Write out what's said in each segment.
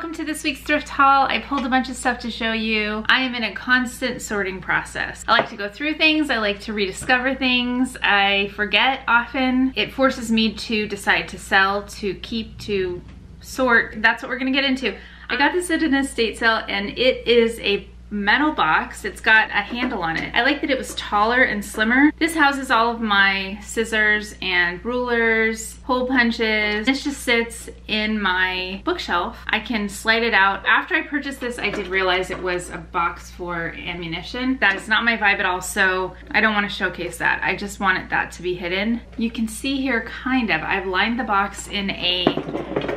welcome to this week's thrift haul. I pulled a bunch of stuff to show you. I am in a constant sorting process. I like to go through things, I like to rediscover things, I forget often. It forces me to decide to sell, to keep, to sort. That's what we're gonna get into. I got this at an estate sale and it is a metal box. It's got a handle on it. I like that it was taller and slimmer. This houses all of my scissors and rulers, hole punches. This just sits in my bookshelf. I can slide it out. After I purchased this, I did realize it was a box for ammunition. That is not my vibe at all, so I don't want to showcase that. I just wanted that to be hidden. You can see here, kind of, I've lined the box in a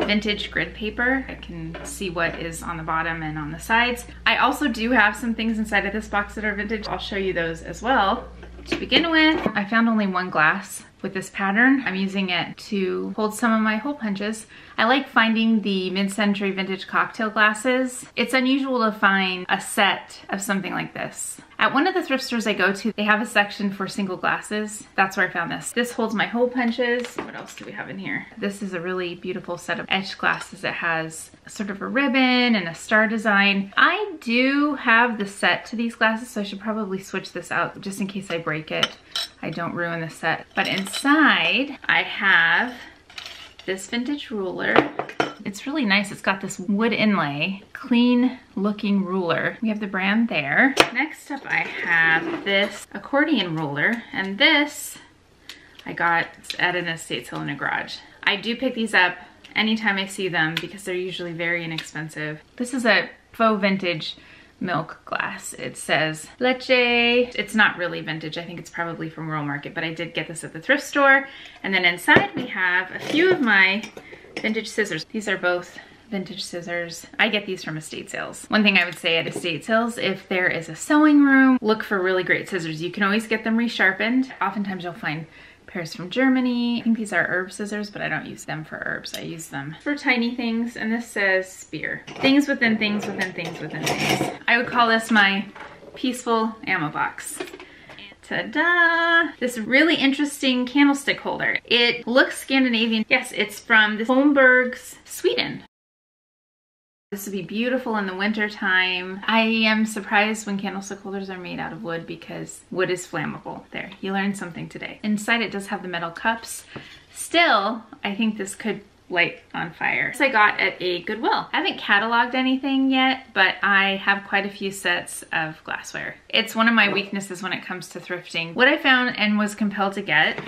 vintage grid paper. I can see what is on the bottom and on the sides. I also do have some things inside of this box that are vintage. I'll show you those as well. To begin with, I found only one glass with this pattern. I'm using it to hold some of my hole punches. I like finding the mid-century vintage cocktail glasses. It's unusual to find a set of something like this. At one of the thrift stores I go to, they have a section for single glasses. That's where I found this. This holds my hole punches. What else do we have in here? This is a really beautiful set of etched glasses that has sort of a ribbon and a star design. I do have the set to these glasses, so I should probably switch this out just in case I break it. I don't ruin the set. But inside, I have this vintage ruler. It's really nice. It's got this wood inlay, clean looking ruler. We have the brand there. Next up, I have this accordion roller, and this I got at an estate sale in a garage. I do pick these up anytime I see them because they're usually very inexpensive. This is a faux vintage milk glass. It says leche. It's not really vintage. I think it's probably from Rural Market, but I did get this at the thrift store. And then inside we have a few of my vintage scissors. These are both vintage scissors. I get these from estate sales. One thing I would say at estate sales, if there is a sewing room, look for really great scissors. You can always get them resharpened. Oftentimes you'll find pairs from Germany. I think these are herb scissors, but I don't use them for herbs. I use them for tiny things. And this says spear. Things within things within things within things. I would call this my peaceful ammo box. Ta-da! This really interesting candlestick holder. It looks Scandinavian. Yes, it's from the Holmberg's, Sweden. This would be beautiful in the winter time. I am surprised when candlestick holders are made out of wood because wood is flammable. There, you learned something today. Inside it does have the metal cups. Still, I think this could light on fire. This I got at a Goodwill. I haven't cataloged anything yet, but I have quite a few sets of glassware. It's one of my weaknesses when it comes to thrifting. What I found and was compelled to get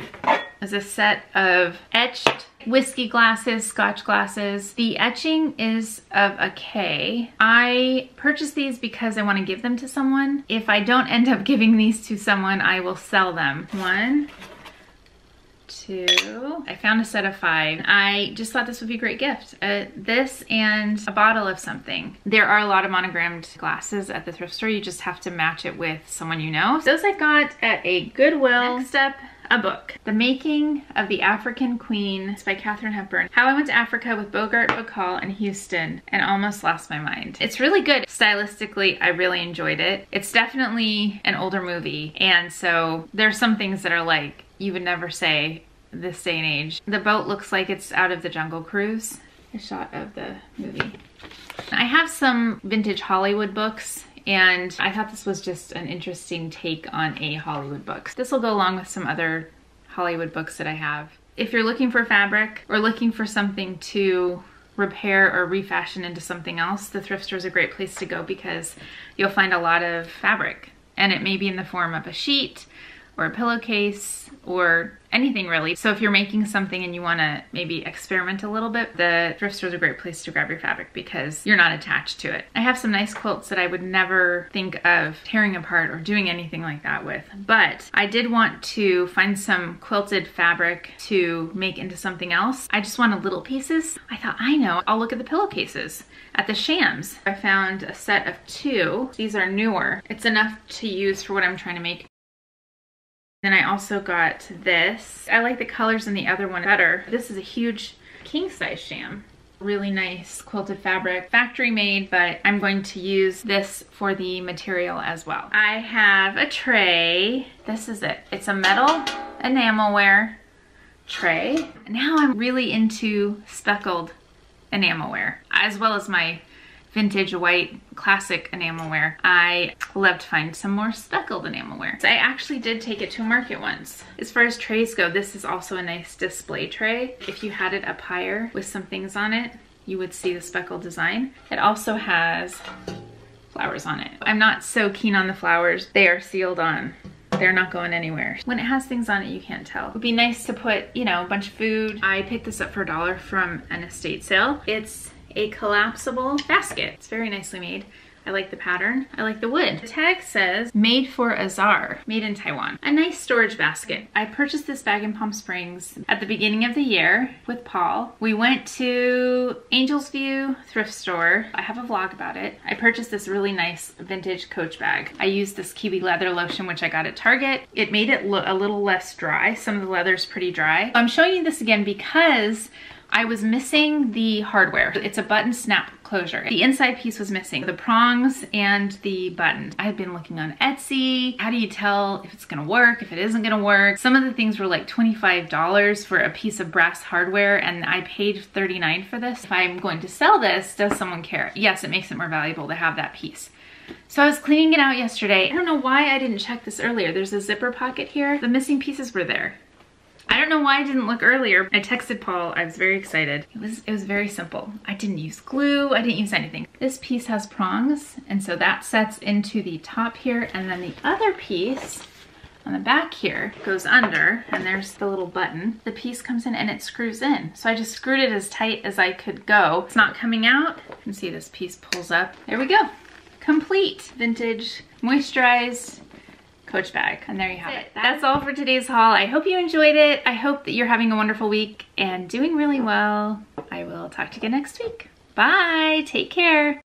is a set of etched whiskey glasses, scotch glasses. The etching is of a K. I purchased these because I want to give them to someone. If I don't end up giving these to someone, I will sell them. 1, 2, I found a set of 5. I just thought this would be a great gift. This and a bottle of something. There are a lot of monogrammed glasses at the thrift store. You just have to match it with someone you know. Those I got at a Goodwill. Next up, a book. The Making of the African Queen. It's by Katharine Hepburn. How I Went to Africa with Bogart, Bacall, and Houston and Almost Lost My Mind. It's really good. Stylistically, I really enjoyed it. It's definitely an older movie, and so there's some things that are like, you would never say this day and age. The boat looks like it's out of the Jungle Cruise. A shot of the movie. I have some vintage Hollywood books, and I thought this was just an interesting take on a Hollywood book. This will go along with some other Hollywood books that I have. If you're looking for fabric or looking for something to repair or refashion into something else, the thrift store is a great place to go because you'll find a lot of fabric, and it may be in the form of a sheet or a pillowcase or anything really. So if you're making something and you want to maybe experiment a little bit, the thrift store is a great place to grab your fabric because you're not attached to it. I have some nice quilts that I would never think of tearing apart or doing anything like that with, but I did want to find some quilted fabric to make into something else. I just wanted little pieces. I thought, I know, I'll look at the pillowcases at the Shams. I found a set of 2. These are newer. It's enough to use for what I'm trying to make. Then I also got this. I like the colors in the other one better. This is a huge king size sham. Really nice quilted fabric, factory made, but I'm going to use this for the material as well. I have a tray. This is it. It's a metal enamelware tray. Now I'm really into speckled Enamelware, as well as my vintage white classic Enamelware. I love to find some more speckled Enamelware. So I actually did take it to a market once. As far as trays go, this is also a nice display tray. If you had it up higher with some things on it, you would see the speckled design. It also has flowers on it. I'm not so keen on the flowers. They are sealed on. They're not going anywhere. When it has things on it, you can't tell. It would be nice to put, you know, a bunch of food. I picked this up for $1 from an estate sale. It's a collapsible basket. It's very nicely made. I like the pattern. I like the wood. The tag says, made for Azar, made in Taiwan. A nice storage basket. I purchased this bag in Palm Springs at the beginning of the year with Paul. We went to Angel's View thrift store. I have a vlog about it. I purchased this really nice vintage Coach bag. I used this kiwi leather lotion, which I got at Target. It made it look a little less dry. Some of the leather's pretty dry. I'm showing you this again because I was missing the hardware. It's a button snap closure. The inside piece was missing, the prongs and the button. I had been looking on Etsy. How do you tell if it's gonna work, if it isn't gonna work? Some of the things were like $25 for a piece of brass hardware, and I paid $39 for this. If I'm going to sell this, does someone care? Yes, it makes it more valuable to have that piece. So I was cleaning it out yesterday. I don't know why I didn't check this earlier. There's a zipper pocket here. The missing pieces were there. I don't know why I didn't look earlier. I texted Paul, I was very excited. It was very simple. I didn't use glue, I didn't use anything. This piece has prongs, and so that sets into the top here, and then the other piece on the back here goes under, and there's the little button. The piece comes in and it screws in. So I just screwed it as tight as I could go. It's not coming out. You can see this piece pulls up. There we go. Complete vintage, moisturized Coach bag. And there you have it. That's all for today's haul. I hope you enjoyed it. I hope that you're having a wonderful week and doing really well. I will talk to you again next week. Bye. Take care.